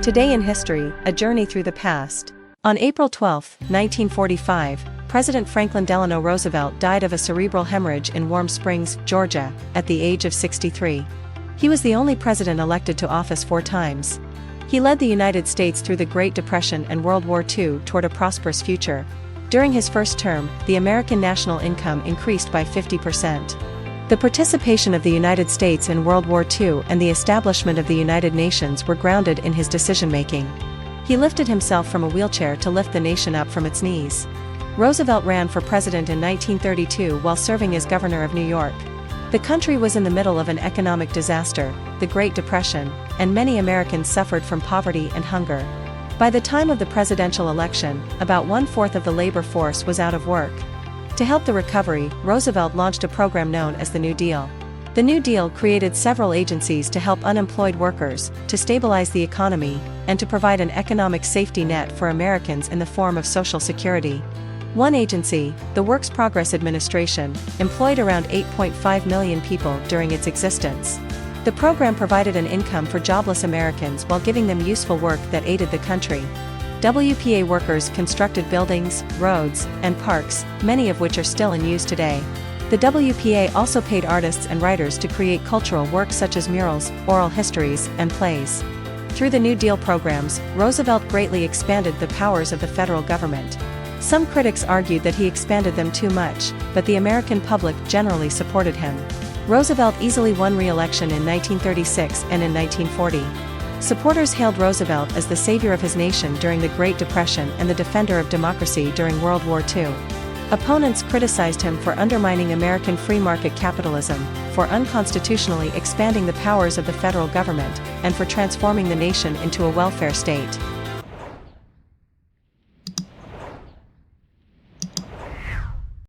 Today in History, a journey through the past. On April 12, 1945, President Franklin Delano Roosevelt died of a cerebral hemorrhage in Warm Springs, Georgia, at the age of 63. He was the only president elected to office 4 times. He led the United States through the Great Depression and World War II toward a prosperous future. During his first term, the American national income increased by 50%. The participation of the United States in World War II and the establishment of the United Nations were grounded in his decision-making. He lifted himself from a wheelchair to lift the nation up from its knees. Roosevelt ran for president in 1932 while serving as governor of New York. The country was in the middle of an economic disaster, the Great Depression, and many Americans suffered from poverty and hunger. By the time of the presidential election, about 1/4 of the labor force was out of work. To help the recovery, Roosevelt launched a program known as the New Deal. The New Deal created several agencies to help unemployed workers, to stabilize the economy, and to provide an economic safety net for Americans in the form of Social Security. One agency, the Works Progress Administration, employed around 8.5 million people during its existence. The program provided an income for jobless Americans while giving them useful work that aided the country. WPA workers constructed buildings, roads, and parks, many of which are still in use today. The WPA also paid artists and writers to create cultural works such as murals, oral histories, and plays. Through the New Deal programs, Roosevelt greatly expanded the powers of the federal government. Some critics argued that he expanded them too much, but the American public generally supported him. Roosevelt easily won re-election in 1936 and in 1940. Supporters hailed Roosevelt as the savior of his nation during the Great Depression and the defender of democracy during World War II. Opponents criticized him for undermining American free market capitalism, for unconstitutionally expanding the powers of the federal government, and for transforming the nation into a welfare state.